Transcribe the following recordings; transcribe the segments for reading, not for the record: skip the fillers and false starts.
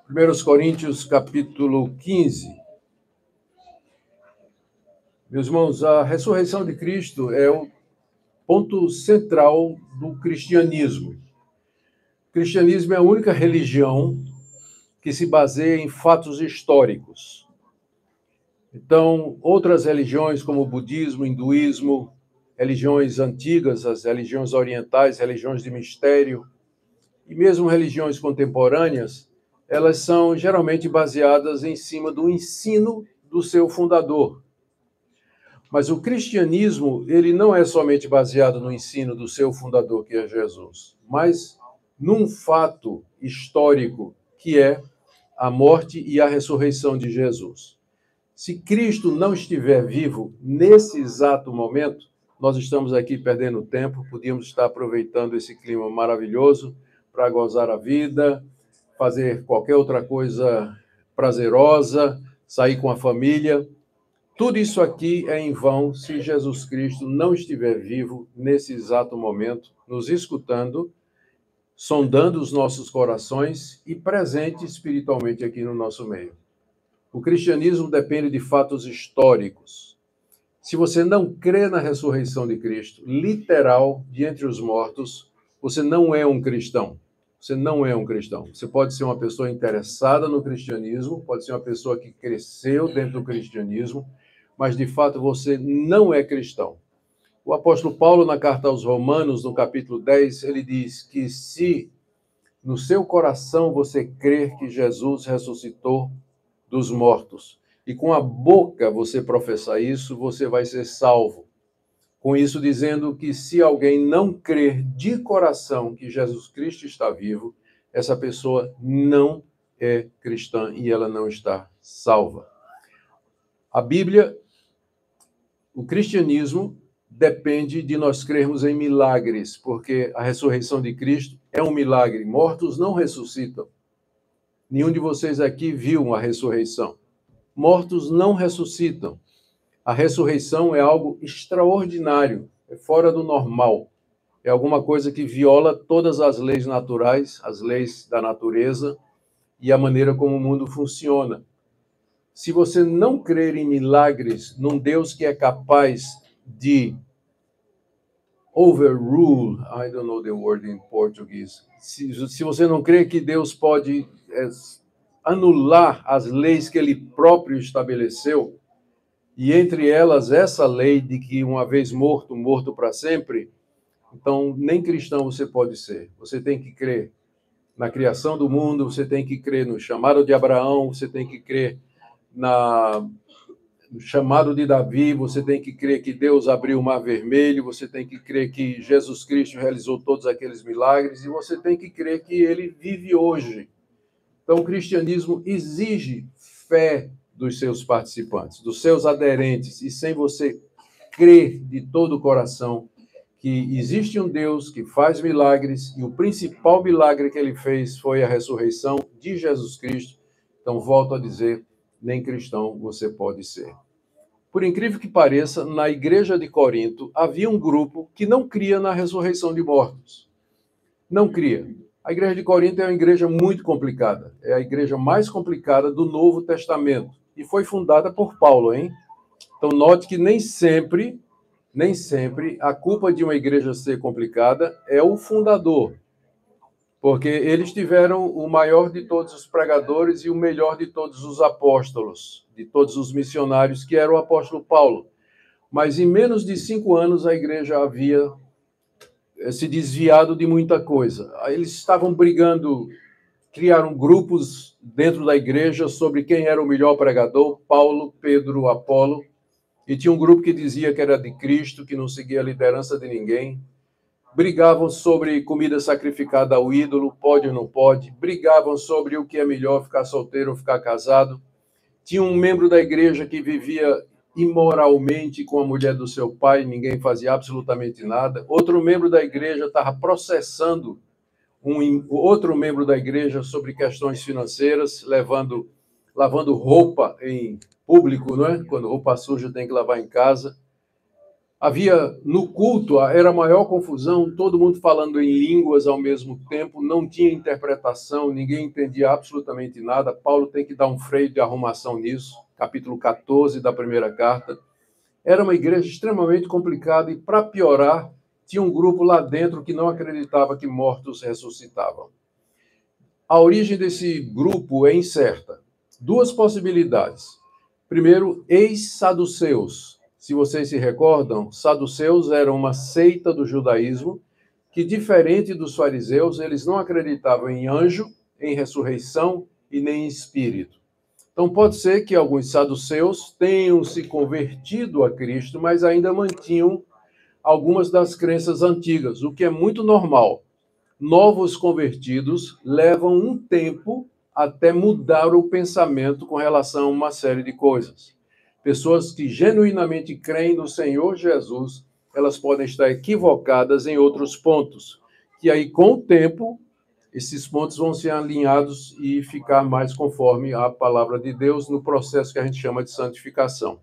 1 Coríntios, capítulo 15. Meus irmãos, a ressurreição de Cristo é o ponto central do cristianismo. O cristianismo é a única religião que se baseia em fatos históricos. Então, outras religiões, como o budismo, o hinduísmo, religiões antigas, as religiões orientais, religiões de mistério, e mesmo religiões contemporâneas, elas são geralmente baseadas em cima do ensino do seu fundador. Mas o cristianismo, ele não é somente baseado no ensino do seu fundador, que é Jesus, mas num fato histórico, que é a morte e a ressurreição de Jesus. Se Cristo não estiver vivo nesse exato momento, nós estamos aqui perdendo tempo, podíamos estar aproveitando esse clima maravilhoso para gozar a vida, fazer qualquer outra coisa prazerosa, sair com a família. Tudo isso aqui é em vão se Jesus Cristo não estiver vivo nesse exato momento, nos escutando, sondando os nossos corações e presente espiritualmente aqui no nosso meio. O cristianismo depende de fatos históricos. Se você não crê na ressurreição de Cristo, literal, de entre os mortos, você não é um cristão. Você não é um cristão. Você pode ser uma pessoa interessada no cristianismo, pode ser uma pessoa que cresceu dentro do cristianismo, mas de fato você não é cristão. O apóstolo Paulo, na carta aos Romanos, no capítulo 10, ele diz que se no seu coração você crer que Jesus ressuscitou dos mortos, e com a boca você professar isso, você vai ser salvo. Com isso dizendo que se alguém não crer de coração que Jesus Cristo está vivo, essa pessoa não é cristã e ela não está salva. A Bíblia, o cristianismo, depende de nós crermos em milagres, porque a ressurreição de Cristo é um milagre. Mortos não ressuscitam. Nenhum de vocês aqui viu uma ressurreição. Mortos não ressuscitam. A ressurreição é algo extraordinário, é fora do normal. É alguma coisa que viola todas as leis naturais, as leis da natureza e a maneira como o mundo funciona. Se você não crer em milagres, num Deus que é capaz de overrule, I don't know the word in português. Se você não crê que Deus pode anular as leis que ele próprio estabeleceu, e entre elas essa lei de que uma vez morto, morto para sempre, então nem cristão você pode ser. Você tem que crer na criação do mundo, você tem que crer no chamado de Abraão, você tem que crer no chamado de Davi, você tem que crer que Deus abriu o Mar Vermelho, você tem que crer que Jesus Cristo realizou todos aqueles milagres, e você tem que crer que ele vive hoje. Então o cristianismo exige fé dos seus participantes, dos seus aderentes, e sem você crer de todo o coração que existe um Deus que faz milagres, e o principal milagre que ele fez foi a ressurreição de Jesus Cristo, então volto a dizer, nem cristão você pode ser. Por incrível que pareça, na igreja de Corinto havia um grupo que não cria na ressurreição de mortos. Não cria. A igreja de Corinto é uma igreja muito complicada. É a igreja mais complicada do Novo Testamento. E foi fundada por Paulo, hein? Então, note que nem sempre a culpa de uma igreja ser complicada é o fundador. Porque eles tiveram o maior de todos os pregadores e o melhor de todos os apóstolos, de todos os missionários, que era o apóstolo Paulo. Mas em menos de 5 anos a igreja havia se desviado de muita coisa. Eles estavam brigando, criaram grupos dentro da igreja sobre quem era o melhor pregador, Paulo, Pedro, Apolo, e tinha um grupo que dizia que era de Cristo, que não seguia a liderança de ninguém. Brigavam sobre comida sacrificada ao ídolo, pode ou não pode. Brigavam sobre o que é melhor, ficar solteiro ou ficar casado. Tinha um membro da igreja que vivia imoralmente com a mulher do seu pai, ninguém fazia absolutamente nada. Outro membro da igreja estava processando outro membro da igreja sobre questões financeiras, lavando roupa em público, não é? Quando roupa suja tem que lavar em casa. Havia no culto, era a maior confusão, todo mundo falando em línguas ao mesmo tempo, não tinha interpretação, ninguém entendia absolutamente nada. Paulo tem que dar um freio de arrumação nisso, capítulo 14 da primeira carta. Era uma igreja extremamente complicada e, para piorar, tinha um grupo lá dentro que não acreditava que mortos ressuscitavam. A origem desse grupo é incerta. Duas possibilidades. Primeiro, ex-saduceus. Se vocês se recordam, saduceus eram uma seita do judaísmo que, diferente dos fariseus, eles não acreditavam em anjo, em ressurreição e nem em espírito. Então, pode ser que alguns saduceus tenham se convertido a Cristo, mas ainda mantinham algumas das crenças antigas, o que é muito normal. Novos convertidos levam um tempo até mudar o pensamento com relação a uma série de coisas. Pessoas que genuinamente creem no Senhor Jesus, elas podem estar equivocadas em outros pontos, que aí, com o tempo, esses pontos vão ser alinhados e ficar mais conforme a palavra de Deus no processo que a gente chama de santificação.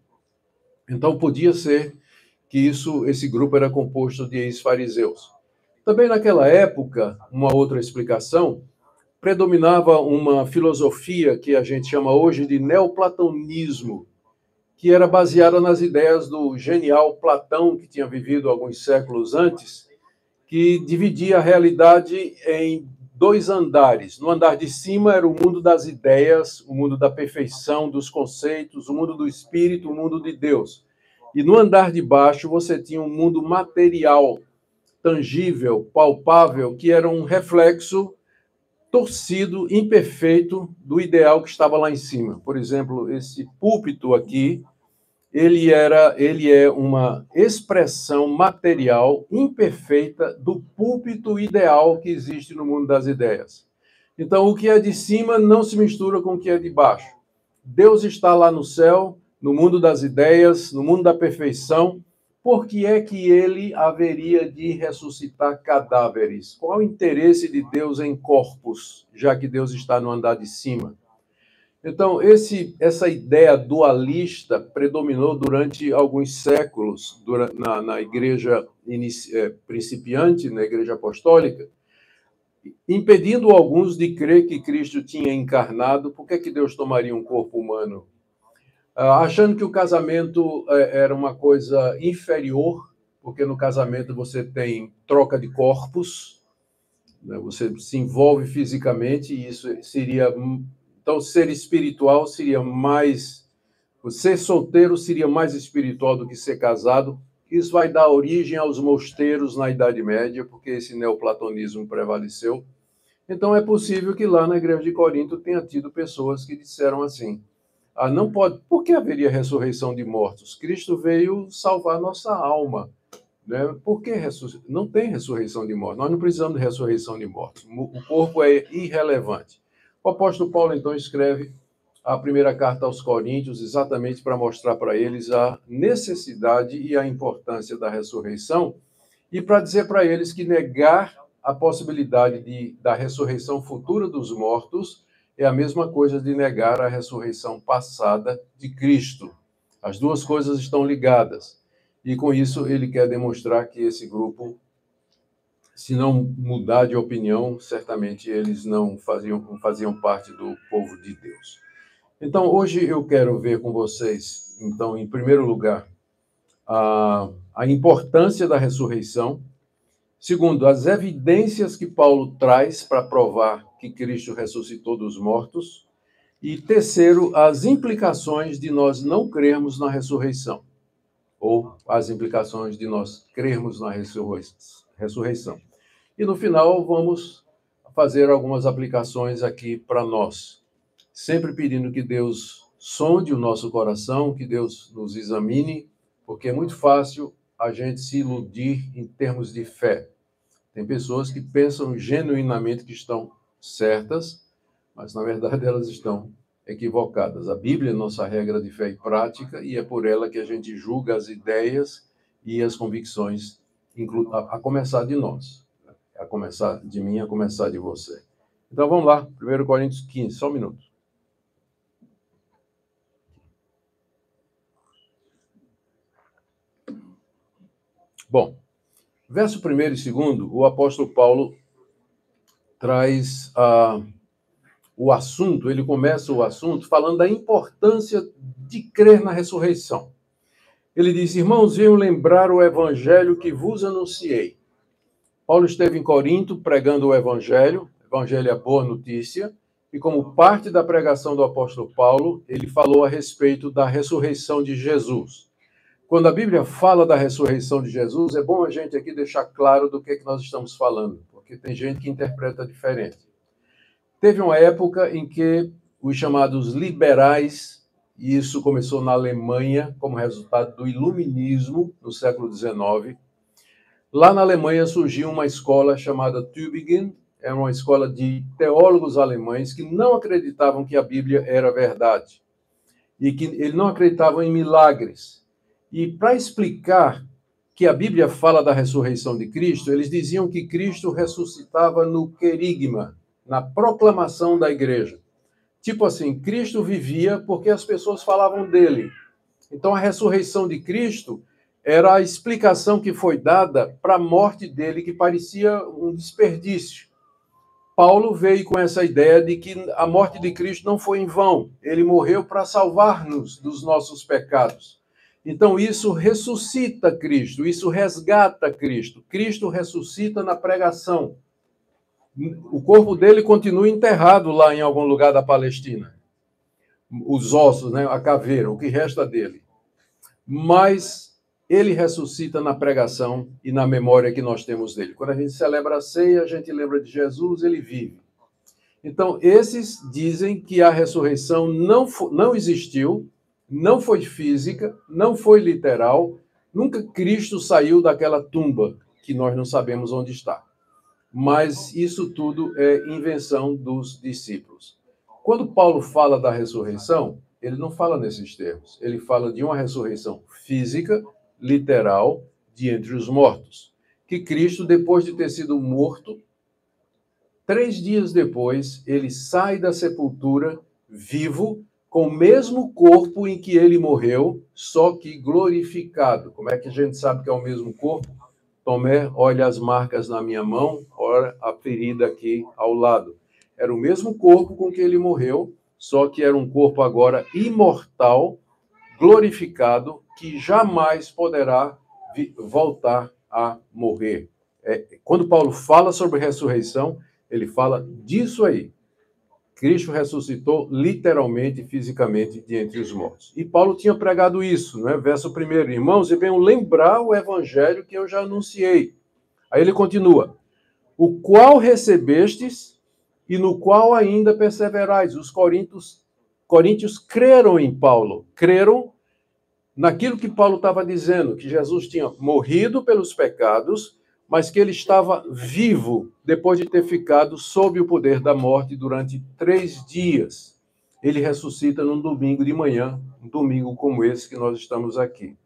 Então, podia ser que esse grupo era composto de ex-fariseus. Também naquela época, uma outra explicação, predominava uma filosofia que a gente chama hoje de neoplatonismo, que era baseada nas ideias do genial Platão, que tinha vivido alguns séculos antes, que dividia a realidade em dois andares. No andar de cima era o mundo das ideias, o mundo da perfeição, dos conceitos, o mundo do espírito, o mundo de Deus. E no andar de baixo você tinha um mundo material, tangível, palpável, que era um reflexo torcido, imperfeito do ideal que estava lá em cima. Por exemplo, esse púlpito aqui, ele é uma expressão material imperfeita do púlpito ideal que existe no mundo das ideias. Então, o que é de cima não se mistura com o que é de baixo. Deus está lá no céu, no mundo das ideias, no mundo da perfeição. Por que é que ele haveria de ressuscitar cadáveres? Qual o interesse de Deus em corpos, já que Deus está no andar de cima? Então, essa ideia dualista predominou durante alguns séculos na igreja principiante, na igreja apostólica, impedindo alguns de crer que Cristo tinha encarnado. Por que Deus tomaria um corpo humano? Achando que o casamento era uma coisa inferior, porque no casamento você tem troca de corpos, né? Você se envolve fisicamente, e isso seria... Então, ser espiritual seria mais... Ser solteiro seria mais espiritual do que ser casado. Isso vai dar origem aos mosteiros na Idade Média, porque esse neoplatonismo prevaleceu. Então, é possível que lá na igreja de Corinto tenha tido pessoas que disseram assim: não pode... Por que haveria ressurreição de mortos? Cristo veio salvar nossa alma. Né? Por que não tem ressurreição de mortos? Nós não precisamos de ressurreição de mortos. O corpo é irrelevante. O apóstolo Paulo, então, escreve a primeira carta aos Coríntios exatamente para mostrar para eles a necessidade e a importância da ressurreição e para dizer para eles que negar a possibilidade da ressurreição futura dos mortos é a mesma coisa de negar a ressurreição passada de Cristo. As duas coisas estão ligadas. E com isso ele quer demonstrar que esse grupo, se não mudar de opinião, certamente eles não faziam parte do povo de Deus. Então, hoje eu quero ver com vocês, então, em primeiro lugar, a importância da ressurreição. Segundo, as evidências que Paulo traz para provar que Cristo ressuscitou dos mortos. E terceiro, as implicações de nós não crermos na ressurreição, ou as implicações de nós crermos na ressurreição. E no final, vamos fazer algumas aplicações aqui para nós, sempre pedindo que Deus sonde o nosso coração, que Deus nos examine, porque é muito fácil a gente se iludir em termos de fé. Tem pessoas que pensam genuinamente que estão certas, mas, na verdade, elas estão equivocadas. A Bíblia é nossa regra de fé e prática, e é por ela que a gente julga as ideias e as convicções, a começar de nós, a começar de mim, a começar de você. Então, vamos lá, 1 Coríntios 15, só um minuto. Bom, verso 1º e 2º, o apóstolo Paulo traz o assunto, ele começa o assunto falando da importância de crer na ressurreição. Ele diz: irmãos, venham lembrar o evangelho que vos anunciei. Paulo esteve em Corinto pregando o evangelho é a boa notícia, e como parte da pregação do apóstolo Paulo, ele falou a respeito da ressurreição de Jesus. Quando a Bíblia fala da ressurreição de Jesus, é bom a gente aqui deixar claro do que nós estamos falando, porque tem gente que interpreta diferente. Teve uma época em que os chamados liberais, e isso começou na Alemanha como resultado do iluminismo no século XIX, lá na Alemanha surgiu uma escola chamada Tübingen, era uma escola de teólogos alemães que não acreditavam que a Bíblia era verdade e que eles não acreditavam em milagres. E para explicar que a Bíblia fala da ressurreição de Cristo, eles diziam que Cristo ressuscitava no querigma, na proclamação da igreja. Tipo assim, Cristo vivia porque as pessoas falavam dele. Então a ressurreição de Cristo era a explicação que foi dada para a morte dele, que parecia um desperdício. Paulo veio com essa ideia de que a morte de Cristo não foi em vão. Ele morreu para salvar-nos dos nossos pecados. Então isso ressuscita Cristo, isso resgata Cristo. Cristo ressuscita na pregação. O corpo dele continua enterrado lá em algum lugar da Palestina. Os ossos, né, a caveira, o que resta dele. Mas ele ressuscita na pregação e na memória que nós temos dele. Quando a gente celebra a ceia, a gente lembra de Jesus, ele vive. Então, esses dizem que a ressurreição não existiu, não foi física, não foi literal, nunca Cristo saiu daquela tumba que nós não sabemos onde está. Mas isso tudo é invenção dos discípulos. Quando Paulo fala da ressurreição, ele não fala nesses termos. Ele fala de uma ressurreição física, literal, de entre os mortos. Que Cristo, depois de ter sido morto, 3 dias depois, ele sai da sepultura vivo, com o mesmo corpo em que ele morreu, só que glorificado. Como é que a gente sabe que é o mesmo corpo? Tomé, olha as marcas na minha mão, olha a ferida aqui ao lado. Era o mesmo corpo com que ele morreu, só que era um corpo agora imortal, glorificado, que jamais poderá voltar a morrer. Quando Paulo fala sobre ressurreição, ele fala disso aí. Cristo ressuscitou literalmente, fisicamente, de entre os mortos. E Paulo tinha pregado isso, né? Verso 1º, irmãos, e venham lembrar o evangelho que eu já anunciei. Aí ele continua, o qual recebestes e no qual ainda perseverais. Os coríntios creram em Paulo, creram naquilo que Paulo estava dizendo, que Jesus tinha morrido pelos pecados, mas que ele estava vivo depois de ter ficado sob o poder da morte durante 3 dias. Ele ressuscita num domingo de manhã, um domingo como esse que nós estamos aqui.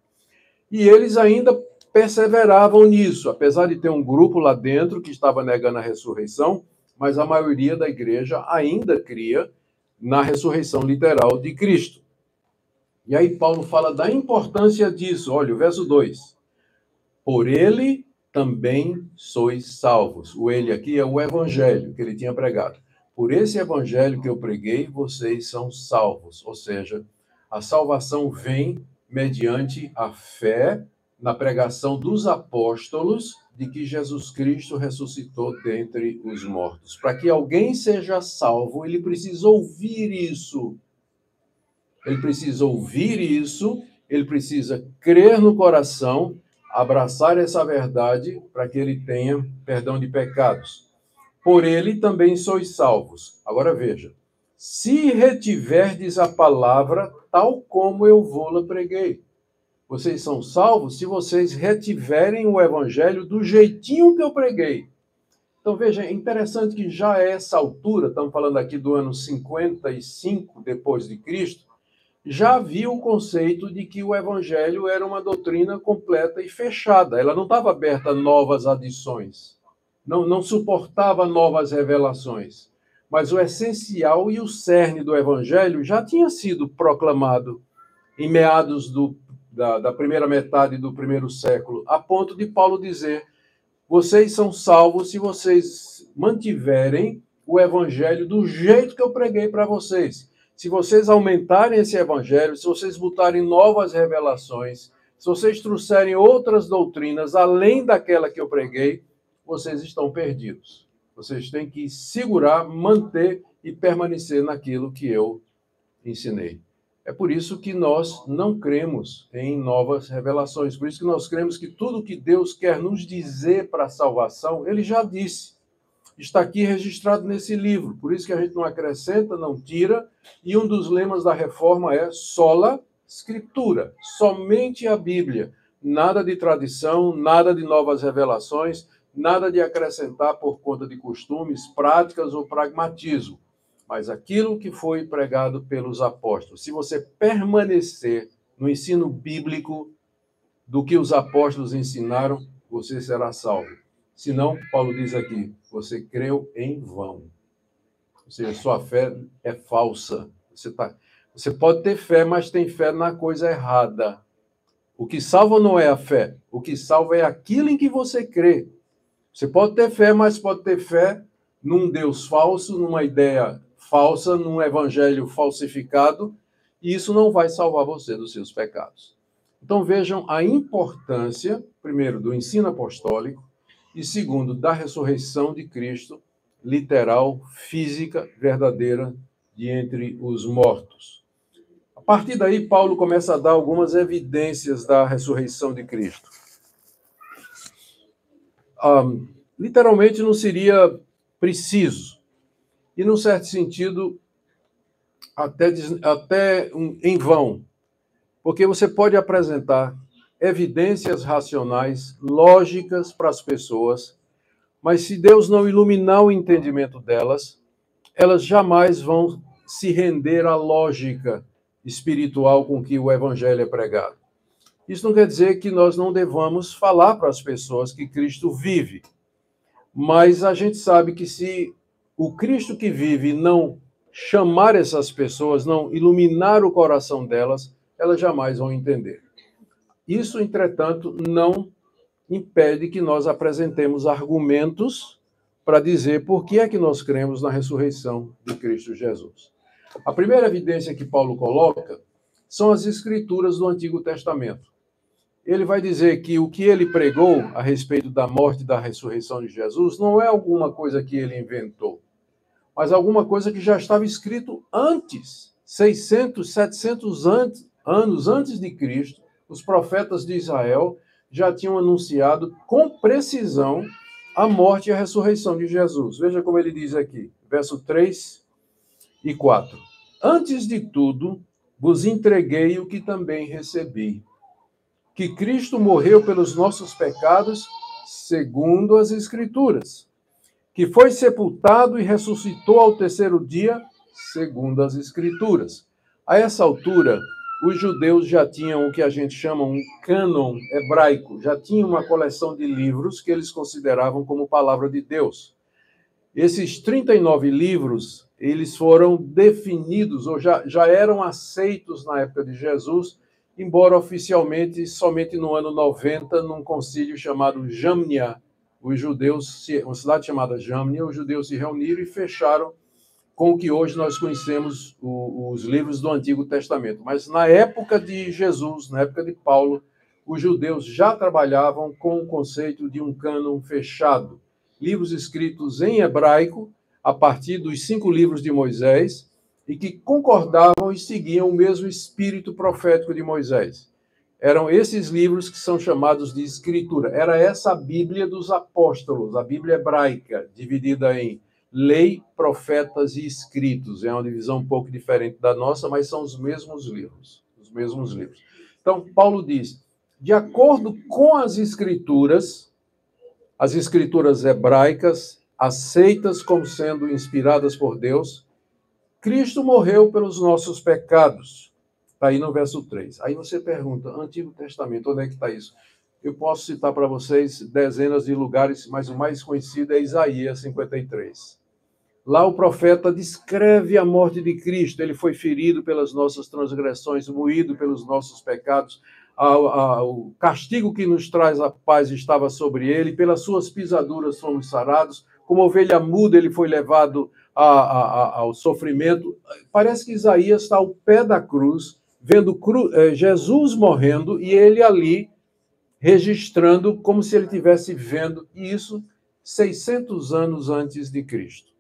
E eles ainda perseveravam nisso, apesar de ter um grupo lá dentro que estava negando a ressurreição, mas a maioria da igreja ainda cria na ressurreição literal de Cristo. E aí Paulo fala da importância disso. Olha, o verso 2. Por ele também sois salvos. O ele aqui é o evangelho que ele tinha pregado. Por esse evangelho que eu preguei, vocês são salvos. Ou seja, a salvação vem mediante a fé na pregação dos apóstolos de que Jesus Cristo ressuscitou dentre os mortos. Para que alguém seja salvo, ele precisa ouvir isso. Ele precisa ouvir isso, ele precisa crer no coração, abraçar essa verdade para que ele tenha perdão de pecados. Por ele também sois salvos. Agora veja, se retiverdes a palavra tal como eu vou-la preguei. Vocês são salvos se vocês retiverem o evangelho do jeitinho que eu preguei. Então veja, é interessante que já a essa altura, estamos falando aqui do ano 55 depois de Cristo, já havia o conceito de que o evangelho era uma doutrina completa e fechada. Ela não estava aberta a novas adições. Não suportava novas revelações. Mas o essencial e o cerne do evangelho já tinha sido proclamado em meados do da primeira metade do primeiro século, a ponto de Paulo dizer: vocês são salvos se vocês mantiverem o evangelho do jeito que eu preguei para vocês. Se vocês aumentarem esse evangelho, se vocês botarem novas revelações, se vocês trouxerem outras doutrinas além daquela que eu preguei, vocês estão perdidos. Vocês têm que segurar, manter e permanecer naquilo que eu ensinei. É por isso que nós não cremos em novas revelações. Por isso que nós cremos que tudo que Deus quer nos dizer para a salvação, Ele já disse. Está aqui registrado nesse livro. Por isso que a gente não acrescenta, não tira. E um dos lemas da reforma é sola Escritura, somente a Bíblia. Nada de tradição, nada de novas revelações, nada de acrescentar por conta de costumes, práticas ou pragmatismo. Mas aquilo que foi pregado pelos apóstolos. Se você permanecer no ensino bíblico do que os apóstolos ensinaram, você será salvo. Senão, Paulo diz aqui, você creu em vão. Ou seja, sua fé é falsa. Você pode ter fé, mas tem fé na coisa errada. O que salva não é a fé. O que salva é aquilo em que você crê. Você pode ter fé, mas pode ter fé num Deus falso, numa ideia falsa, num evangelho falsificado, e isso não vai salvar você dos seus pecados. Então vejam a importância, primeiro, do ensino apostólico, e segundo, da ressurreição de Cristo, literal, física, verdadeira, de entre os mortos. A partir daí, Paulo começa a dar algumas evidências da ressurreição de Cristo. Literalmente não seria preciso, e num certo sentido, até em vão, porque você pode apresentar evidências racionais, lógicas para as pessoas, mas se Deus não iluminar o entendimento delas, elas jamais vão se render à lógica espiritual com que o evangelho é pregado. Isso não quer dizer que nós não devamos falar para as pessoas que Cristo vive, mas a gente sabe que se o Cristo que vive não chamar essas pessoas, não iluminar o coração delas, elas jamais vão entender. Isso, entretanto, não impede que nós apresentemos argumentos para dizer por que é que nós cremos na ressurreição de Cristo Jesus. A primeira evidência que Paulo coloca são as Escrituras do Antigo Testamento. Ele vai dizer que o que ele pregou a respeito da morte e da ressurreição de Jesus não é alguma coisa que ele inventou, mas alguma coisa que já estava escrito antes, 600, 700 anos antes de Cristo. Os profetas de Israel já tinham anunciado com precisão a morte e a ressurreição de Jesus. Veja como ele diz aqui, verso 3 e 4. Antes de tudo, vos entreguei o que também recebi, que Cristo morreu pelos nossos pecados, segundo as Escrituras, que foi sepultado e ressuscitou ao terceiro dia, segundo as Escrituras. A essa altura, os judeus já tinham o que a gente chama um cânon hebraico, já tinham uma coleção de livros que eles consideravam como palavra de Deus. Esses 39 livros, eles foram definidos, ou já eram aceitos na época de Jesus, embora oficialmente somente no ano 90, num concílio chamado Jamnia, os judeus, uma cidade chamada Jamnia, os judeus se reuniram e fecharam com o que hoje nós conhecemos os livros do Antigo Testamento. Mas na época de Jesus, na época de Paulo, os judeus já trabalhavam com o conceito de um cânon fechado. Livros escritos em hebraico, a partir dos 5 livros de Moisés, e que concordavam e seguiam o mesmo espírito profético de Moisés. Eram esses livros que são chamados de Escritura. Era essa a Bíblia dos apóstolos, a Bíblia hebraica, dividida em lei, profetas e escritos. É uma divisão um pouco diferente da nossa, mas são os mesmos livros. Os mesmos livros. Então, Paulo diz, de acordo com as Escrituras hebraicas, aceitas como sendo inspiradas por Deus, Cristo morreu pelos nossos pecados. Está aí no verso 3. Aí você pergunta, Antigo Testamento, onde é que está isso? Eu posso citar para vocês dezenas de lugares, mas o mais conhecido é Isaías 53. Lá o profeta descreve a morte de Cristo. Ele foi ferido pelas nossas transgressões, moído pelos nossos pecados. o castigo que nos traz a paz estava sobre ele, pelas suas pisaduras fomos sarados, como ovelha muda ele foi levado ao sofrimento. Parece que Isaías está ao pé da cruz, vendo Jesus morrendo e ele ali registrando como se ele estivesse vendo isso 600 anos antes de Cristo.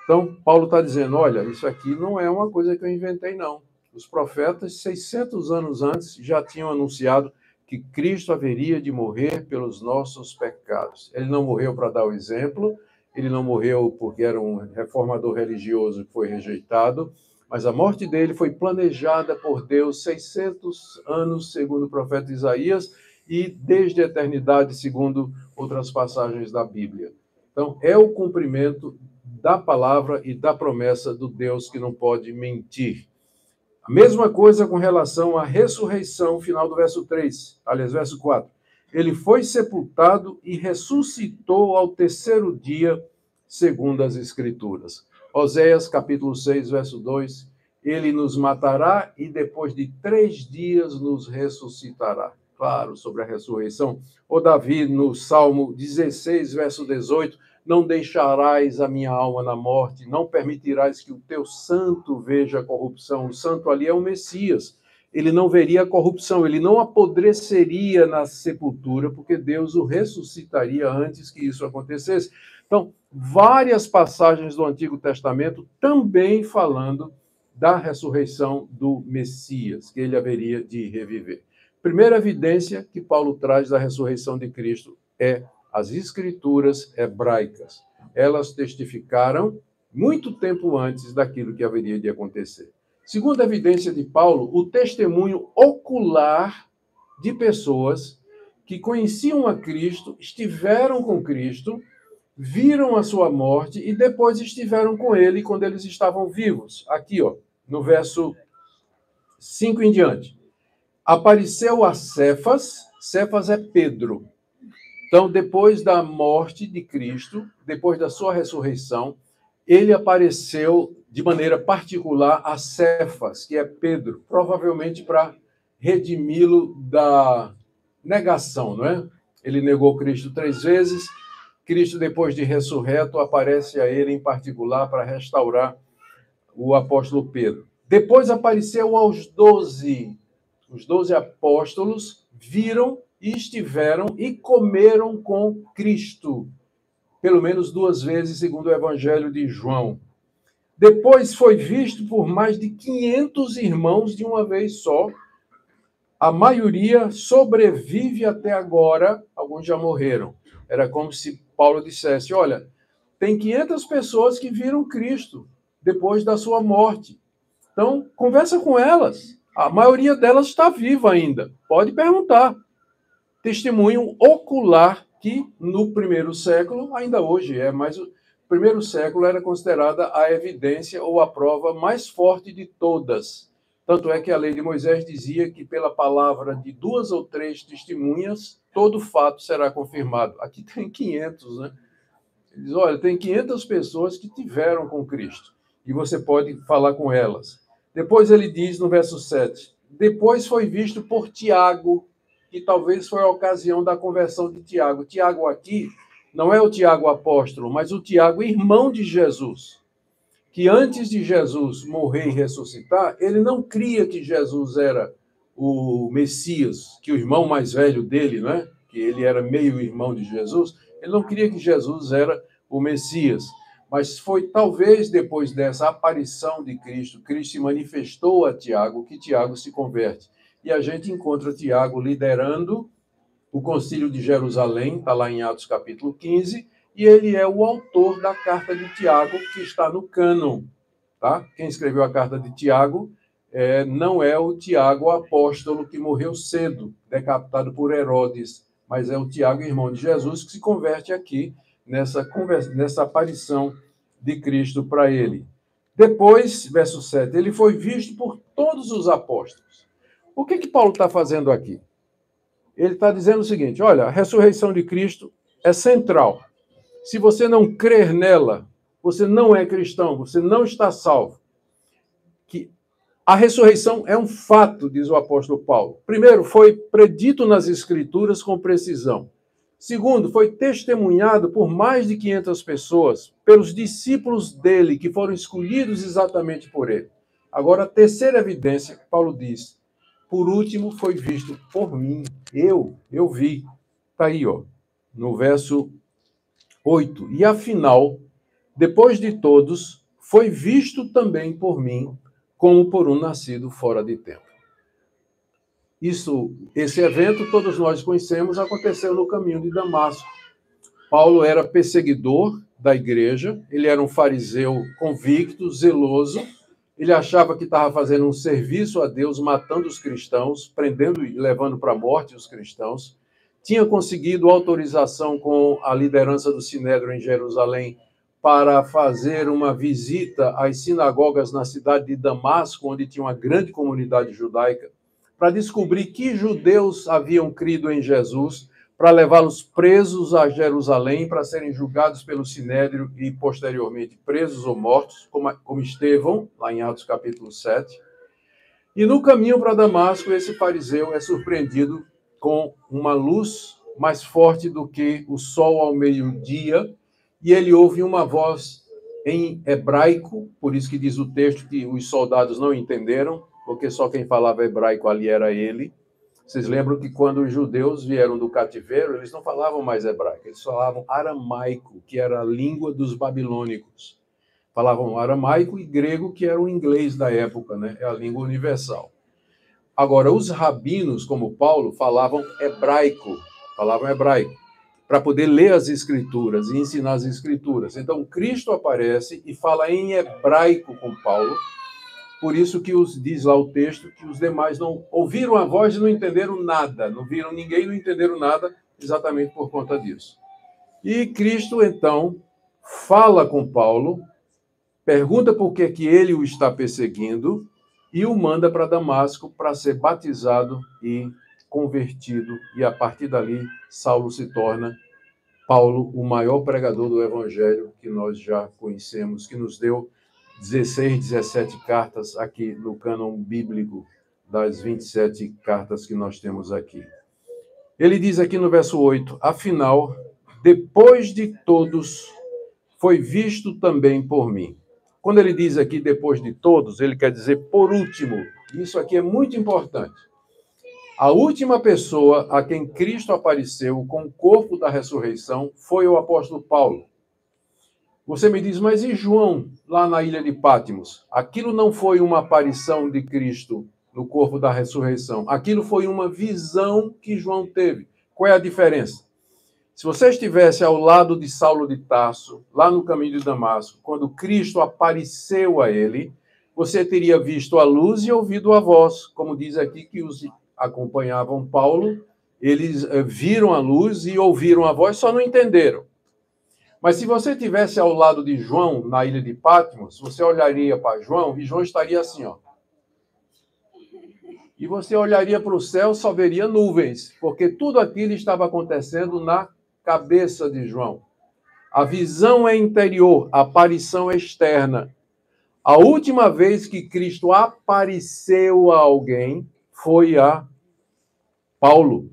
Então, Paulo está dizendo, olha, isso aqui não é uma coisa que eu inventei, não. Os profetas, 600 anos antes, já tinham anunciado que Cristo haveria de morrer pelos nossos pecados. Ele não morreu para dar o exemplo, ele não morreu porque era um reformador religioso que foi rejeitado, mas a morte dele foi planejada por Deus 600 anos, segundo o profeta Isaías, e desde a eternidade, segundo outras passagens da Bíblia. Então, é o cumprimento da palavra e da promessa do Deus que não pode mentir. A mesma coisa com relação à ressurreição, final do verso 3, aliás, verso 4. Ele foi sepultado e ressuscitou ao terceiro dia, segundo as Escrituras. Oséias, capítulo 6, verso 2. Ele nos matará e depois de 3 dias nos ressuscitará. Claro, sobre a ressurreição. O Davi, no Salmo 16, verso 18, não deixarás a minha alma na morte, não permitirás que o teu santo veja a corrupção. O santo ali é o Messias. Ele não veria a corrupção, ele não apodreceria na sepultura, porque Deus o ressuscitaria antes que isso acontecesse. Então, várias passagens do Antigo Testamento também falando da ressurreição do Messias, que ele haveria de reviver. Primeira evidência que Paulo traz da ressurreição de Cristo é as escrituras hebraicas. Elas testificaram muito tempo antes daquilo que haveria de acontecer. Segunda evidência de Paulo, o testemunho ocular de pessoas que conheciam a Cristo, estiveram com Cristo, viram a sua morte e depois estiveram com ele quando eles estavam vivos. Aqui, ó, no verso 5 em diante. Apareceu a Cefas, Cefas é Pedro. Então, depois da morte de Cristo, depois da sua ressurreição, ele apareceu de maneira particular a Cefas, que é Pedro, provavelmente para redimi-lo da negação, não é? Ele negou Cristo 3 vezes, Cristo, depois de ressurreto, aparece a ele em particular para restaurar o apóstolo Pedro. Depois apareceu aos 12. Os 12 apóstolos viram e estiveram e comeram com Cristo, pelo menos 2 vezes, segundo o Evangelho de João. Depois foi visto por mais de 500 irmãos de uma vez só. A maioria sobrevive até agora, alguns já morreram. Era como se Paulo dissesse, olha, tem 500 pessoas que viram Cristo depois da sua morte. Então, conversa com elas. A maioria delas está viva ainda. Pode perguntar. Testemunho ocular que no primeiro século, ainda hoje é, mas o primeiro século era considerada a evidência ou a prova mais forte de todas. Tanto é que a lei de Moisés dizia que pela palavra de 2 ou 3 testemunhas, todo fato será confirmado. Aqui tem 500, né? Ele diz, olha, tem 500 pessoas que tiveram com Cristo e você pode falar com elas. Depois ele diz no verso 7, depois foi visto por Tiago, que talvez foi a ocasião da conversão de Tiago. Tiago aqui não é o Tiago apóstolo, mas o Tiago irmão de Jesus, que antes de Jesus morrer e ressuscitar, ele não cria que Jesus era o Messias, que o irmão mais velho dele, né? Que ele era meio irmão de Jesus, ele não cria que Jesus era o Messias. Mas foi talvez depois dessa aparição de Cristo, Cristo se manifestou a Tiago, que Tiago se converte. E a gente encontra Tiago liderando o Concílio de Jerusalém, está lá em Atos capítulo 15, e ele é o autor da carta de Tiago, que está no cânon. Tá? Quem escreveu a carta de Tiago não é o Tiago apóstolo que morreu cedo, decapitado por Herodes, mas é o Tiago, irmão de Jesus, que se converte aqui nessa aparição de Cristo para ele. Depois, verso 7, ele foi visto por todos os apóstolos. O que Paulo está fazendo aqui? Ele está dizendo o seguinte, olha, a ressurreição de Cristo é central. Se você não crer nela, você não é cristão, você não está salvo. Que A ressurreição é um fato, diz o apóstolo Paulo. Primeiro, foi predito nas Escrituras com precisão. Segundo, foi testemunhado por mais de 500 pessoas, pelos discípulos dele, que foram escolhidos exatamente por ele. Agora, a terceira evidência, Paulo diz, por último, foi visto por mim. Eu vi. Está aí, ó, no verso 8. E afinal, depois de todos, foi visto também por mim, como por um nascido fora de tempo. Esse evento, todos nós conhecemos, aconteceu no caminho de Damasco. Paulo era perseguidor da igreja, ele era um fariseu convicto, zeloso, ele achava que estava fazendo um serviço a Deus, matando os cristãos, prendendo e levando para a morte os cristãos. Tinha conseguido autorização com a liderança do Sinédrio em Jerusalém para fazer uma visita às sinagogas na cidade de Damasco, onde tinha uma grande comunidade judaica, para descobrir que judeus haviam crido em Jesus, para levá-los presos a Jerusalém, para serem julgados pelo Sinédrio e, posteriormente, presos ou mortos, como Estevão, lá em Atos capítulo 7. E no caminho para Damasco, esse fariseu é surpreendido com uma luz mais forte do que o sol ao meio-dia, e ele ouve uma voz em hebraico, por isso que diz o texto que os soldados não entenderam, porque só quem falava hebraico ali era ele. Vocês lembram que quando os judeus vieram do cativeiro, eles não falavam mais hebraico, eles falavam aramaico, que era a língua dos babilônicos. Falavam aramaico e grego, que era o inglês da época, né? É a língua universal. Agora, os rabinos, como Paulo, falavam hebraico, para poder ler as escrituras e ensinar as escrituras. Então, Cristo aparece e fala em hebraico com Paulo, por isso que diz lá o texto que os demais não ouviram a voz e não entenderam nada, não viram ninguém, não entenderam nada, exatamente por conta disso. E Cristo, então, fala com Paulo, pergunta por que ele o está perseguindo e o manda para Damasco para ser batizado e convertido. E a partir dali, Saulo se torna, Paulo, o maior pregador do evangelho que nós já conhecemos, que nos deu 16, 17 cartas aqui no cânon bíblico das 27 cartas que nós temos aqui. Ele diz aqui no verso 8, afinal, depois de todos, foi visto também por mim. Quando ele diz aqui depois de todos, ele quer dizer por último. Isso aqui é muito importante. A última pessoa a quem Cristo apareceu com o corpo da ressurreição foi o apóstolo Paulo. Você me diz, mas e João, lá na ilha de Patmos? Aquilo não foi uma aparição de Cristo no corpo da ressurreição. Aquilo foi uma visão que João teve. Qual é a diferença? Se você estivesse ao lado de Saulo de Tarso, lá no caminho de Damasco, quando Cristo apareceu a ele, você teria visto a luz e ouvido a voz. Como diz aqui que os acompanhavam Paulo, eles viram a luz e ouviram a voz, só não entenderam. Mas se você estivesse ao lado de João, na ilha de Patmos, você olharia para João e João estaria assim, ó. E você olharia para o céu, só veria nuvens, porque tudo aquilo estava acontecendo na cabeça de João. A visão é interior, a aparição é externa. A última vez que Cristo apareceu a alguém foi a Paulo.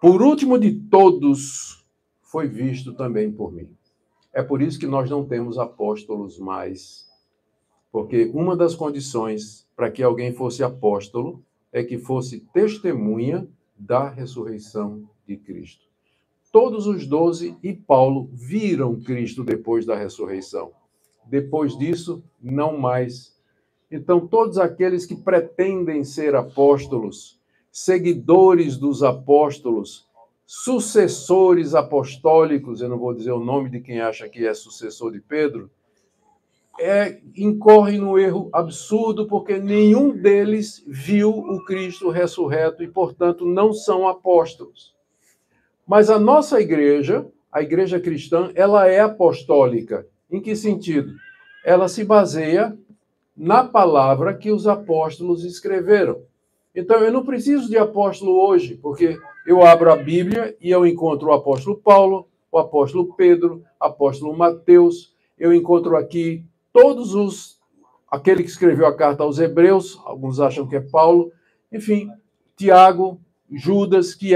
Por último de todos, foi visto também por mim. É por isso que nós não temos apóstolos mais. Porque uma das condições para que alguém fosse apóstolo é que fosse testemunha da ressurreição de Cristo. Todos os 12 e Paulo viram Cristo depois da ressurreição. Depois disso, não mais. Então, todos aqueles que pretendem ser apóstolos, seguidores dos apóstolos, sucessores apostólicos, eu não vou dizer o nome de quem acha que é sucessor de Pedro, incorre no erro absurdo, porque nenhum deles viu o Cristo ressurreto e, portanto, não são apóstolos. Mas a nossa igreja, a igreja cristã, ela é apostólica. Em que sentido? Ela se baseia na palavra que os apóstolos escreveram. Então, eu não preciso de apóstolo hoje, porque eu abro a Bíblia e eu encontro o apóstolo Paulo, o apóstolo Pedro, o apóstolo Mateus, eu encontro aqui todos os aquele que escreveu a carta aos Hebreus, alguns acham que é Paulo, enfim, Tiago, Judas, que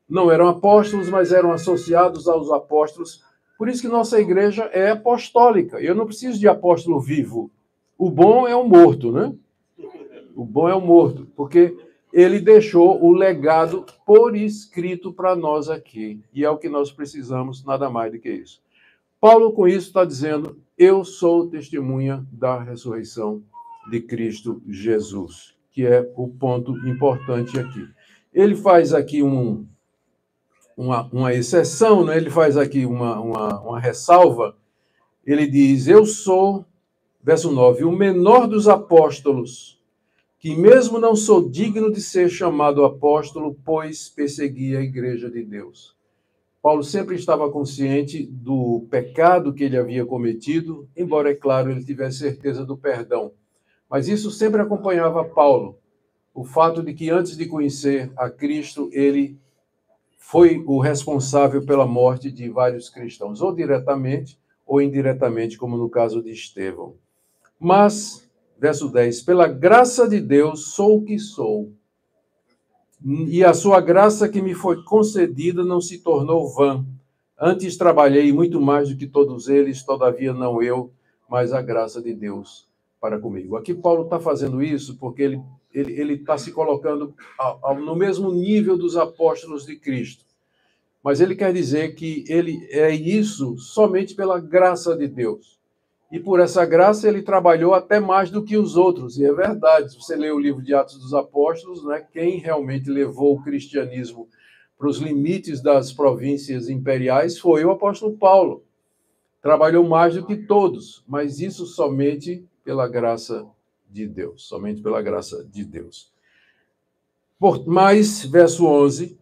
não eram apóstolos, mas eram associados aos apóstolos. Por isso que nossa igreja é apostólica. Eu não preciso de apóstolo vivo. O bom é o morto, né? O bom é o morto, porque ele deixou o legado por escrito para nós aqui. E é o que nós precisamos, nada mais do que isso. Paulo, com isso, está dizendo: eu sou testemunha da ressurreição de Cristo Jesus, que é o ponto importante aqui. Ele faz aqui uma exceção, né? Ele faz aqui uma ressalva. Ele diz: eu sou, verso 9, o menor dos apóstolos, que mesmo não sou digno de ser chamado apóstolo, pois persegui a igreja de Deus. Paulo sempre estava consciente do pecado que ele havia cometido, embora, é claro, ele tivesse certeza do perdão. Mas isso sempre acompanhava Paulo. O fato de que, antes de conhecer a Cristo, ele foi o responsável pela morte de vários cristãos, ou diretamente ou indiretamente, como no caso de Estevão. Mas, verso 10, pela graça de Deus sou o que sou, e a sua graça que me foi concedida não se tornou vã. Antes trabalhei muito mais do que todos eles, todavia não eu, mas a graça de Deus para comigo. Aqui Paulo está fazendo isso porque ele está se colocando no mesmo nível dos apóstolos de Cristo. Mas ele quer dizer que ele é isso somente pela graça de Deus. E por essa graça ele trabalhou até mais do que os outros. E é verdade, se você lê o livro de Atos dos Apóstolos, né, quem realmente levou o cristianismo para os limites das províncias imperiais foi o apóstolo Paulo. Trabalhou mais do que todos, mas isso somente pela graça de Deus. Somente pela graça de Deus. Mas, verso 11,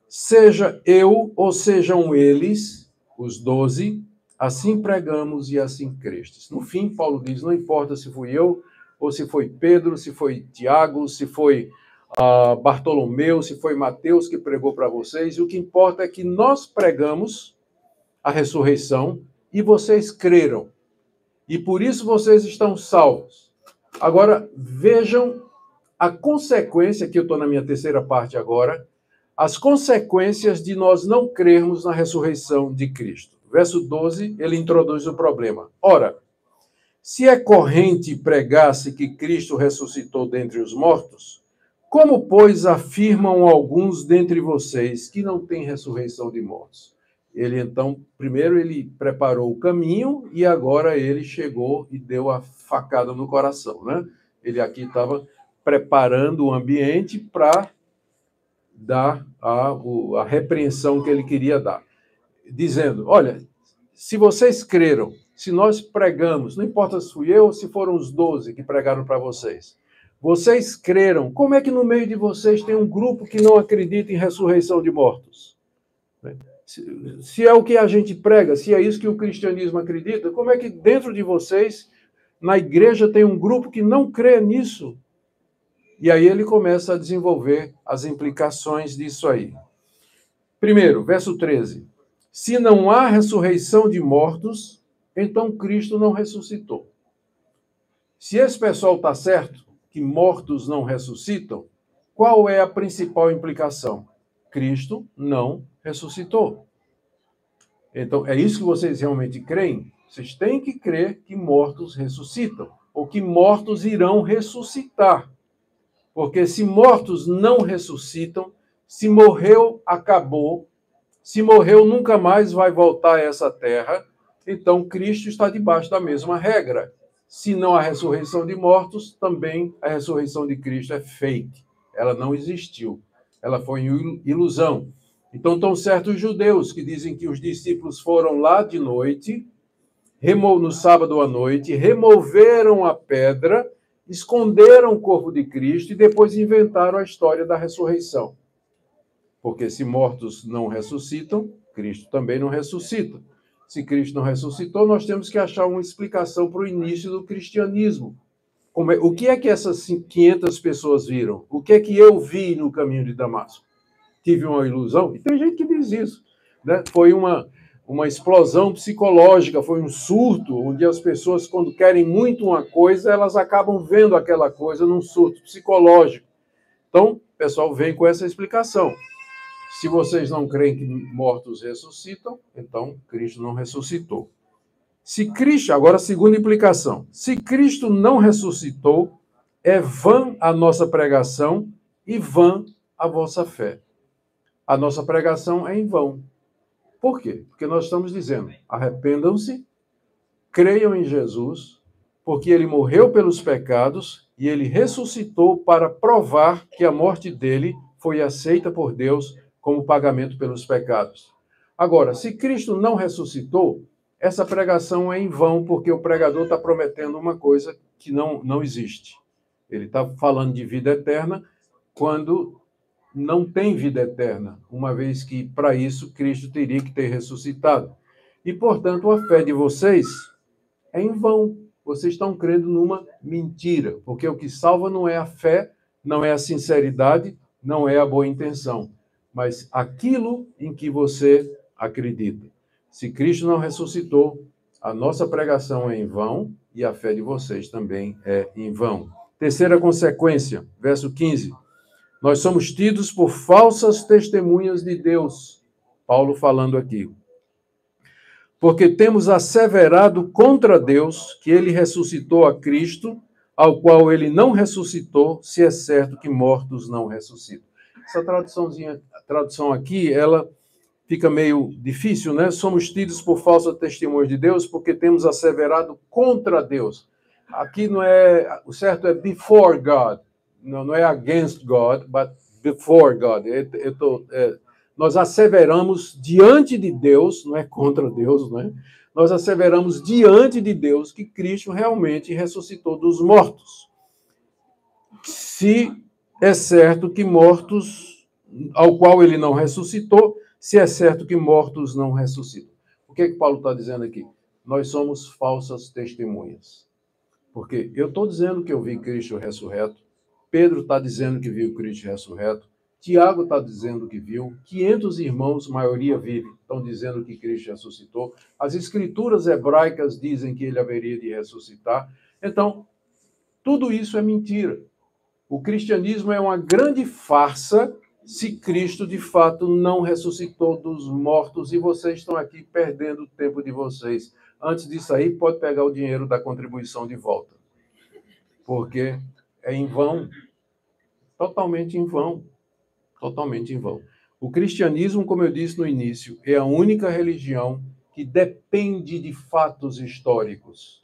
seja eu ou sejam eles, os 12, assim pregamos e assim crestes. No fim, Paulo diz, não importa se fui eu, ou se foi Pedro, se foi Tiago, se foi Bartolomeu, se foi Mateus que pregou para vocês, o que importa é que nós pregamos a ressurreição e vocês creram. E por isso vocês estão salvos. Agora, vejam a consequência, que eu estou na minha terceira parte agora, as consequências de nós não crermos na ressurreição de Cristo. Verso 12, ele introduz o problema. Ora, se é corrente pregar-se que Cristo ressuscitou dentre os mortos, como, pois, afirmam alguns dentre vocês que não tem ressurreição de mortos? Ele, então, primeiro ele preparou o caminho e agora ele chegou e deu a facada no coração, né? Ele aqui estava preparando o ambiente para dar a repreensão que ele queria dar. Dizendo, olha, se vocês creram, se nós pregamos, não importa se fui eu ou se foram os 12 que pregaram para vocês, vocês creram, como é que no meio de vocês tem um grupo que não acredita em ressurreição de mortos? Se é o que a gente prega, se é isso que o cristianismo acredita, como é que dentro de vocês, na igreja, tem um grupo que não crê nisso? E aí ele começa a desenvolver as implicações disso aí. Primeiro, verso 13. Se não há ressurreição de mortos, então Cristo não ressuscitou. Se esse pessoal está certo, que mortos não ressuscitam, qual é a principal implicação? Cristo não ressuscitou. Então, é isso que vocês realmente creem? Vocês têm que crer que mortos ressuscitam, ou que mortos irão ressuscitar. Porque se mortos não ressuscitam, se morreu, acabou. Se morreu, nunca mais vai voltar a essa terra. Então, Cristo está debaixo da mesma regra. Se não há ressurreição de mortos, também a ressurreição de Cristo é fake. Ela não existiu. Ela foi ilusão. Então, estão certos os judeus que dizem que os discípulos foram lá de noite, no sábado à noite, removeram a pedra, esconderam o corpo de Cristo e depois inventaram a história da ressurreição. Porque se mortos não ressuscitam, Cristo também não ressuscita. Se Cristo não ressuscitou, nós temos que achar uma explicação para o início do cristianismo. O que é que essas 500 pessoas viram? O que é que eu vi no caminho de Damasco? Tive uma ilusão? E tem gente que diz isso, né? Foi uma uma explosão psicológica, foi um surto, onde as pessoas, quando querem muito uma coisa, elas acabam vendo aquela coisa num surto psicológico. Então, o pessoal vem com essa explicação. Se vocês não creem que mortos ressuscitam, então Cristo não ressuscitou. Se Cristo, agora a segunda implicação, se Cristo não ressuscitou, é vã a nossa pregação e vã a vossa fé. A nossa pregação é em vão. Por quê? Porque nós estamos dizendo, arrependam-se, creiam em Jesus, porque ele morreu pelos pecados e ele ressuscitou para provar que a morte dele foi aceita por Deus como pagamento pelos pecados. Agora, se Cristo não ressuscitou, essa pregação é em vão, porque o pregador está prometendo uma coisa que não existe. Ele está falando de vida eterna quando não tem vida eterna, uma vez que, para isso, Cristo teria que ter ressuscitado. E, portanto, a fé de vocês é em vão. Vocês estão crendo numa mentira, porque o que salva não é a fé, não é a sinceridade, não é a boa intenção, mas aquilo em que você acredita. Se Cristo não ressuscitou, a nossa pregação é em vão e a fé de vocês também é em vão. Terceira consequência, verso 15. Nós somos tidos por falsas testemunhas de Deus. Paulo falando aqui. Porque temos asseverado contra Deus que ele ressuscitou a Cristo, ao qual ele não ressuscitou, se é certo que mortos não ressuscitam. Essa tradução aqui, ela fica meio difícil, né? Somos tidos por falsas testemunhas de Deus porque temos asseverado contra Deus. Aqui não é, o certo é before God, não é against God, but before God. Nós asseveramos diante de Deus, não é contra Deus, não é? Nós asseveramos diante de Deus que Cristo realmente ressuscitou dos mortos. Se é certo que mortos, ao qual ele não ressuscitou, se é certo que mortos não ressuscitam. O que é que Paulo está dizendo aqui? Nós somos falsas testemunhas. Porque eu estou dizendo que eu vi Cristo ressurreto, Pedro está dizendo que viu Cristo ressurreto, Tiago está dizendo que viu, 500 irmãos, maioria vive, estão dizendo que Cristo ressuscitou, as escrituras hebraicas dizem que ele haveria de ressuscitar. Então, tudo isso é mentira. O cristianismo é uma grande farsa se Cristo, de fato, não ressuscitou dos mortos e vocês estão aqui perdendo o tempo de vocês. Antes disso aí, pode pegar o dinheiro da contribuição de volta. Porque é em vão. Totalmente em vão. Totalmente em vão. O cristianismo, como eu disse no início, é a única religião que depende de fatos históricos.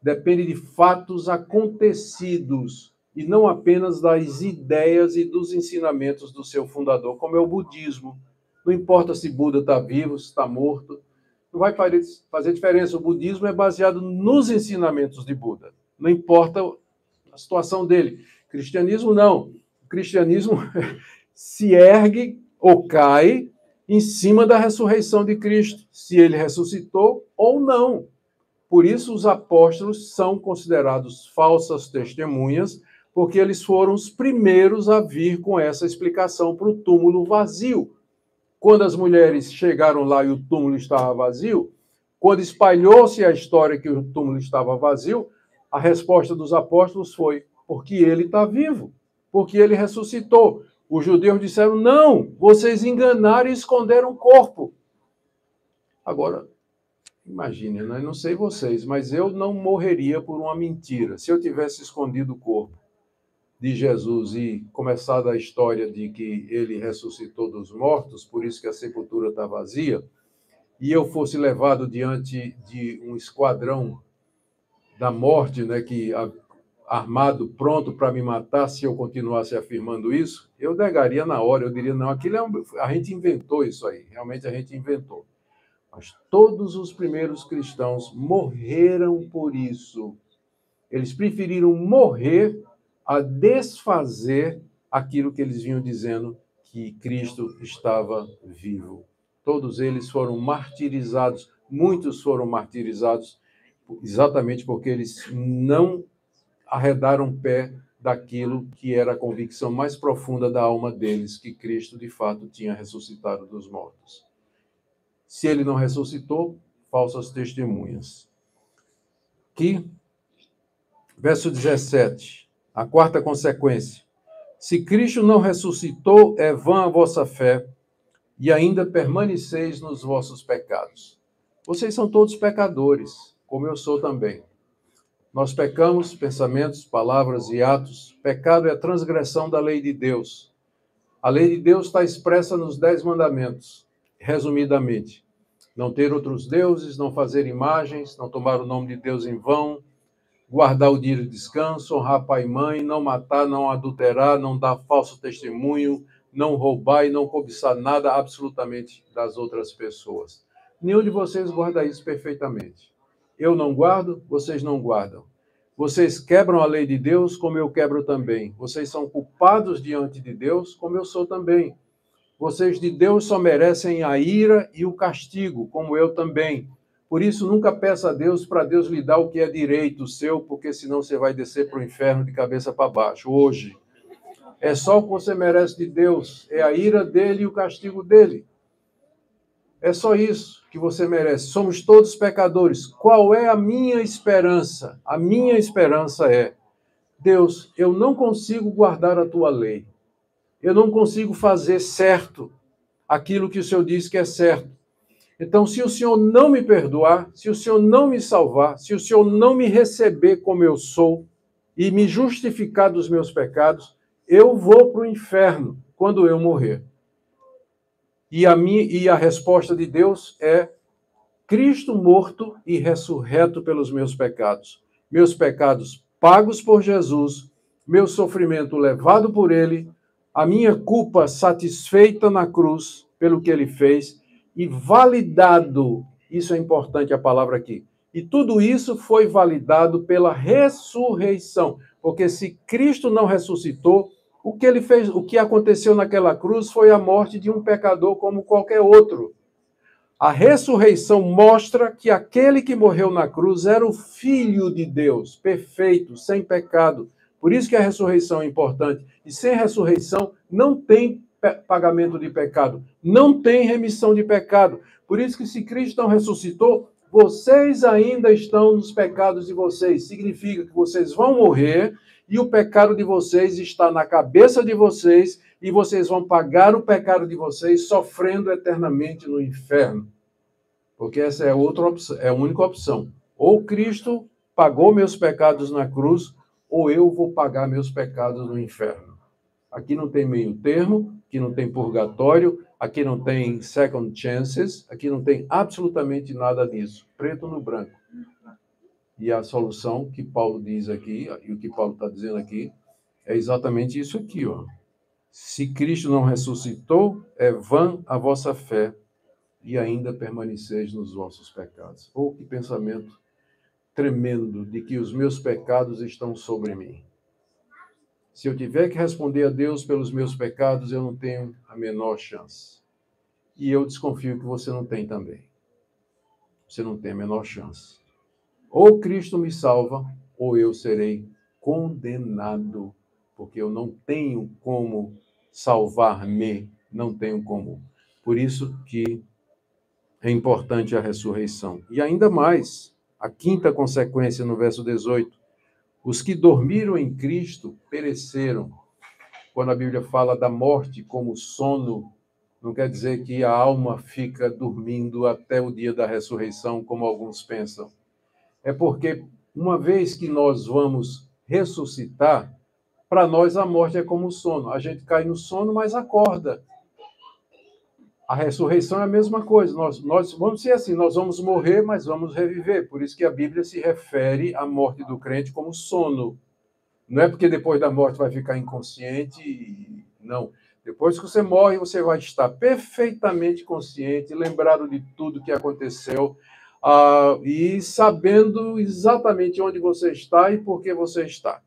Depende de fatos acontecidos e não apenas das ideias e dos ensinamentos do seu fundador, como é o budismo. Não importa se Buda está vivo, se está morto, não vai fazer diferença. O budismo é baseado nos ensinamentos de Buda. Não importa a situação dele. O cristianismo, não. O cristianismo se ergue ou cai em cima da ressurreição de Cristo, se ele ressuscitou ou não. Por isso, os apóstolos são considerados falsas testemunhas, porque eles foram os primeiros a vir com essa explicação para o túmulo vazio. Quando as mulheres chegaram lá e o túmulo estava vazio, quando espalhou-se a história que o túmulo estava vazio, a resposta dos apóstolos foi: porque ele está vivo, porque ele ressuscitou. Os judeus disseram: não, vocês enganaram e esconderam o corpo. Agora, imagine, né? Não sei vocês, mas eu não morreria por uma mentira. Se eu tivesse escondido o corpo de Jesus e começado a história de que ele ressuscitou dos mortos, por isso que a sepultura está vazia, e eu fosse levado diante de um esquadrão da morte, né, armado, pronto para me matar, se eu continuasse afirmando isso, eu negaria na hora, eu diria: não, a gente inventou isso aí, realmente a gente inventou. Mas todos os primeiros cristãos morreram por isso. Eles preferiram morrer a desfazer aquilo que eles vinham dizendo, que Cristo estava vivo. Todos eles foram martirizados, muitos foram martirizados, exatamente porque eles não arredaram pé daquilo que era a convicção mais profunda da alma deles, que Cristo, de fato, tinha ressuscitado dos mortos. Se ele não ressuscitou, falsas testemunhas. Aqui, verso 17, a quarta consequência. Se Cristo não ressuscitou, é vã a vossa fé, e ainda permaneceis nos vossos pecados. Vocês são todos pecadores, como eu sou também. Nós pecamos, pensamentos, palavras e atos. Pecado é a transgressão da lei de Deus. A lei de Deus está expressa nos 10 mandamentos, resumidamente. Não ter outros deuses, não fazer imagens, não tomar o nome de Deus em vão, guardar o dia de descanso, honrar pai e mãe, não matar, não adulterar, não dar falso testemunho, não roubar e não cobiçar nada absolutamente das outras pessoas. Nenhum de vocês guarda isso perfeitamente. Eu não guardo, vocês não guardam. Vocês quebram a lei de Deus, como eu quebro também. Vocês são culpados diante de Deus, como eu sou também. Vocês de Deus só merecem a ira e o castigo, como eu também. Por isso, nunca peça a Deus para Deus lhe dar o que é direito seu, porque senão você vai descer para o inferno de cabeça para baixo. Hoje, é só o que você merece de Deus, é a ira dele e o castigo dele. É só isso que você merece. Somos todos pecadores. Qual é a minha esperança? A minha esperança é: Deus, eu não consigo guardar a tua lei. Eu não consigo fazer certo aquilo que o Senhor diz que é certo. Então, se o Senhor não me perdoar, se o Senhor não me salvar, se o Senhor não me receber como eu sou e me justificar dos meus pecados, eu vou para o inferno quando eu morrer. E a resposta de Deus é Cristo morto e ressurreto pelos meus pecados. Meus pecados pagos por Jesus, meu sofrimento levado por ele, a minha culpa satisfeita na cruz pelo que ele fez e validado, isso é importante a palavra aqui, e tudo isso foi validado pela ressurreição, porque se Cristo não ressuscitou, o que ele fez, o que aconteceu naquela cruz foi a morte de um pecador como qualquer outro. A ressurreição mostra que aquele que morreu na cruz era o Filho de Deus, perfeito, sem pecado. Por isso que a ressurreição é importante. E sem ressurreição não tem pagamento de pecado, não tem remissão de pecado. Por isso que se Cristo não ressuscitou, vocês ainda estão nos pecados de vocês. Significa que vocês vão morrer e o pecado de vocês está na cabeça de vocês e vocês vão pagar o pecado de vocês sofrendo eternamente no inferno. Porque essa é outra opção, é a única opção. Ou Cristo pagou meus pecados na cruz, ou eu vou pagar meus pecados no inferno. Aqui não tem meio termo, aqui não tem purgatório, aqui não tem second chances, aqui não tem absolutamente nada disso. Preto no branco. E a solução que Paulo diz aqui, e o que Paulo está dizendo aqui, é exatamente isso aqui, ó. Se Cristo não ressuscitou, é vã a vossa fé e ainda permaneceis nos vossos pecados. Oh, que pensamento tremendo de que os meus pecados estão sobre mim. Se eu tiver que responder a Deus pelos meus pecados, eu não tenho a menor chance. E eu desconfio que você não tem também. Você não tem a menor chance. Ou Cristo me salva, ou eu serei condenado, porque eu não tenho como salvar-me, não tenho como. Por isso que é importante a ressurreição. E ainda mais, a quinta consequência no verso 18, os que dormiram em Cristo pereceram. Quando a Bíblia fala da morte como sono, não quer dizer que a alma fica dormindo até o dia da ressurreição, como alguns pensam. É porque, uma vez que nós vamos ressuscitar, para nós a morte é como sono. A gente cai no sono, mas acorda. A ressurreição é a mesma coisa. Nós vamos ser assim, nós vamos morrer, mas vamos reviver. Por isso que a Bíblia se refere à morte do crente como sono. Não é porque depois da morte vai ficar inconsciente, não. Depois que você morre, você vai estar perfeitamente consciente, lembrado de tudo que aconteceu, e sabendo exatamente onde você está e por que você está.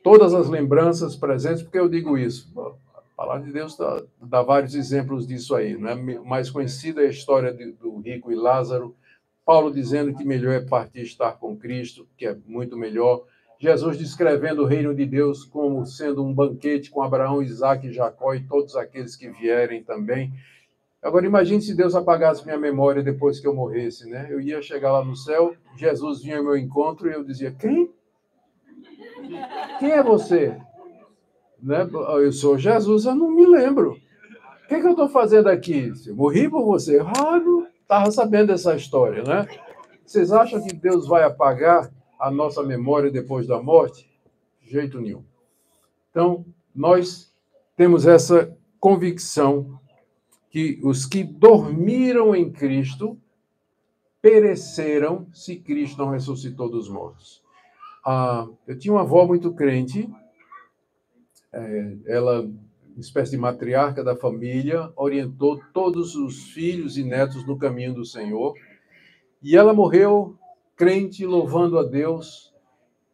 Todas as lembranças presentes, porque eu digo isso. A palavra de Deus dá vários exemplos disso aí. Né? O mais conhecido é a história do rico e Lázaro. Paulo dizendo que melhor é partir e estar com Cristo, que é muito melhor. Jesus descrevendo o reino de Deus como sendo um banquete com Abraão, Isaque, Jacó e todos aqueles que vierem também. Agora, imagine se Deus apagasse minha memória depois que eu morresse, né? Eu ia chegar lá no céu, Jesus vinha ao meu encontro e eu dizia, quem? Quem é você? Né? Eu sou Jesus, eu não me lembro. O que eu estou fazendo aqui? Eu morri por você. Ah, não estava sabendo dessa história, né? Vocês acham que Deus vai apagar a nossa memória depois da morte? De jeito nenhum. Então, nós temos essa convicção que os que dormiram em Cristo pereceram se Cristo não ressuscitou dos mortos. Eu tinha uma avó muito crente, ela, uma espécie de matriarca da família, orientou todos os filhos e netos no caminho do Senhor, e ela morreu crente, louvando a Deus,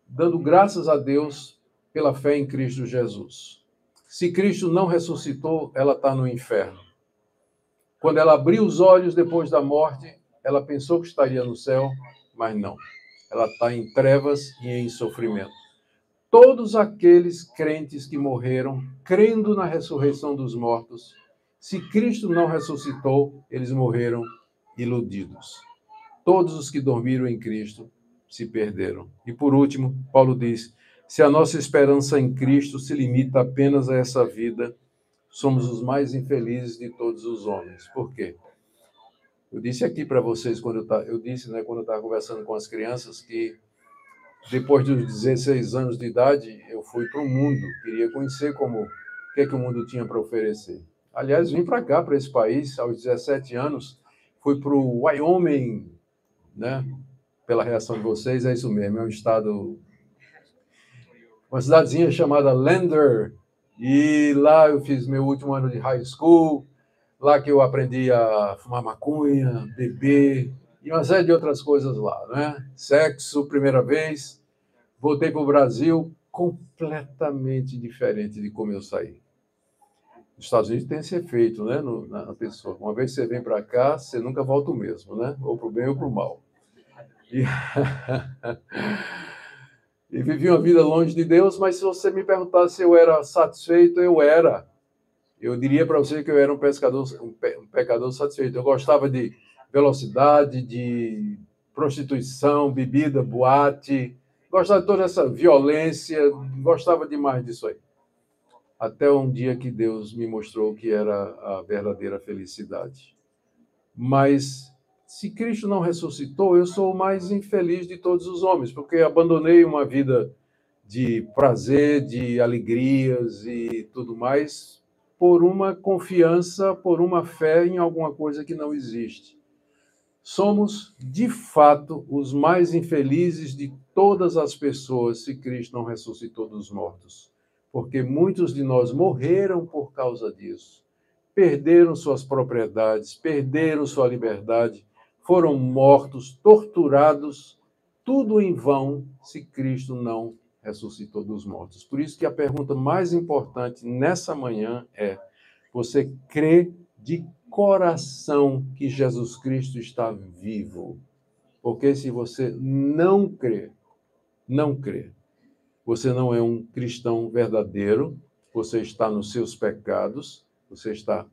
dando graças a Deus pela fé em Cristo Jesus. Se Cristo não ressuscitou, ela está no inferno. Quando ela abriu os olhos depois da morte, ela pensou que estaria no céu, mas não. Ela está em trevas e em sofrimento. Todos aqueles crentes que morreram, crendo na ressurreição dos mortos, se Cristo não ressuscitou, eles morreram iludidos. Todos os que dormiram em Cristo se perderam. E por último, Paulo diz: se a nossa esperança em Cristo se limita apenas a essa vida, somos os mais infelizes de todos os homens. Por quê? Eu disse aqui para vocês, quando eu estava conversando com as crianças, que depois dos 16 anos de idade, eu fui para o mundo, queria conhecer o que o mundo tinha para oferecer. Aliás, vim para cá, para esse país, aos 17 anos, fui para o Wyoming, né? Pela reação de vocês, é isso mesmo, é um estado, uma cidadezinha chamada Lander, e lá eu fiz meu último ano de high school, lá que eu aprendi a fumar maconha, beber, e uma série de outras coisas lá, né? Sexo, primeira vez. Voltei para o Brasil completamente diferente de como eu saí. Os Estados Unidos tem esse efeito, né, na pessoa. Uma vez que você vem para cá, você nunca volta o mesmo, né? Ou para o bem ou para o mal. E... e vivi uma vida longe de Deus, mas se você me perguntasse se eu era satisfeito, eu era. Eu diria para você que eu era um pecador satisfeito. Eu gostava de velocidade, de prostituição, bebida, boate, gostava de toda essa violência, gostava demais disso aí. Até um dia que Deus me mostrou que era a verdadeira felicidade. Mas se Cristo não ressuscitou, eu sou o mais infeliz de todos os homens, porque abandonei uma vida de prazer, de alegrias e tudo mais, por uma confiança, por uma fé em alguma coisa que não existe. Somos, de fato, os mais infelizes de todas as pessoas se Cristo não ressuscitou dos mortos, porque muitos de nós morreram por causa disso. Perderam suas propriedades, perderam sua liberdade, foram mortos, torturados, tudo em vão se Cristo não ressuscitou dos mortos. Por isso que a pergunta mais importante nessa manhã é: você crê de coração que Jesus Cristo está vivo? Porque se você não crê, você não é um cristão verdadeiro, você está nos seus pecados, você está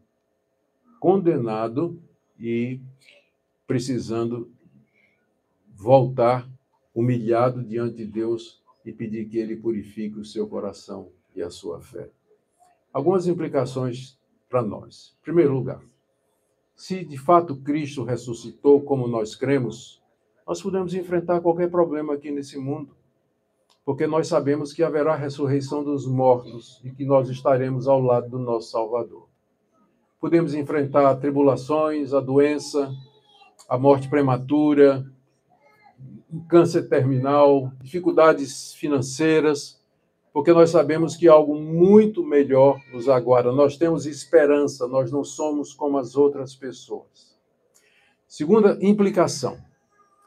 condenado e precisando voltar humilhado diante de Deus e pedir que Ele purifique o seu coração e a sua fé. Algumas implicações para nós. Em primeiro lugar, se de fato Cristo ressuscitou como nós cremos, nós podemos enfrentar qualquer problema aqui nesse mundo, porque nós sabemos que haverá ressurreição dos mortos e que nós estaremos ao lado do nosso Salvador. Podemos enfrentar tribulações, a doença, a morte prematura, câncer terminal, dificuldades financeiras, porque nós sabemos que algo muito melhor nos aguarda. Nós temos esperança, nós não somos como as outras pessoas. Segunda implicação: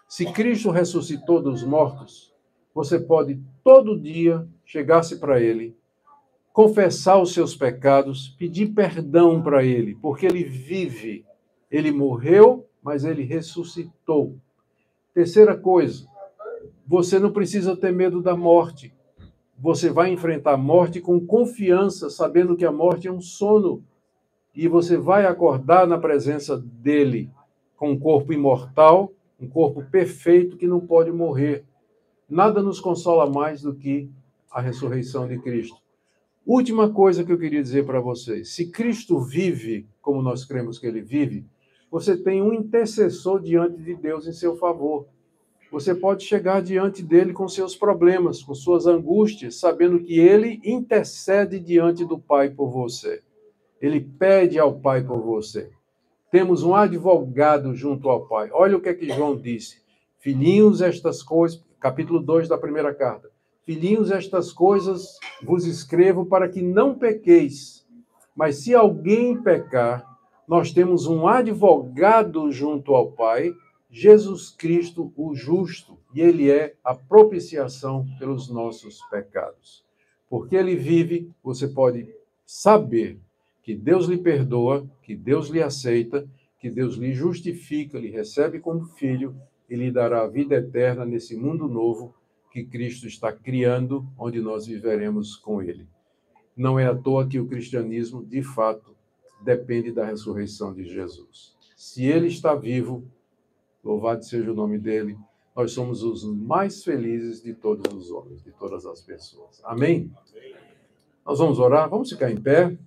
se Cristo ressuscitou dos mortos, você pode todo dia chegar-se para Ele, confessar os seus pecados, pedir perdão para Ele, porque Ele vive. Ele morreu, mas Ele ressuscitou. Terceira coisa, você não precisa ter medo da morte. Você vai enfrentar a morte com confiança, sabendo que a morte é um sono. e você vai acordar na presença dele com um corpo imortal, um corpo perfeito que não pode morrer. Nada nos consola mais do que a ressurreição de Cristo. Última coisa que eu queria dizer para vocês: se Cristo vive como nós cremos que ele vive, você tem um intercessor diante de Deus em seu favor. Você pode chegar diante dele com seus problemas, com suas angústias, sabendo que ele intercede diante do Pai por você. Ele pede ao Pai por você. Temos um advogado junto ao Pai. Olha o que é que João disse. Filhinhos, estas coisas, capítulo 2 da primeira carta. Filhinhos, estas coisas vos escrevo para que não pequeis. Mas se alguém pecar, nós temos um advogado junto ao Pai, Jesus Cristo, o justo, e ele é a propiciação pelos nossos pecados. Porque ele vive, você pode saber que Deus lhe perdoa, que Deus lhe aceita, que Deus lhe justifica, lhe recebe como filho e lhe dará a vida eterna nesse mundo novo que Cristo está criando, onde nós viveremos com ele. Não é à toa que o cristianismo, de fato, depende da ressurreição de Jesus. Se ele está vivo, louvado seja o nome dele, nós somos os mais felizes de todos os homens, de todas as pessoas. Amém? Nós vamos orar, vamos ficar em pé.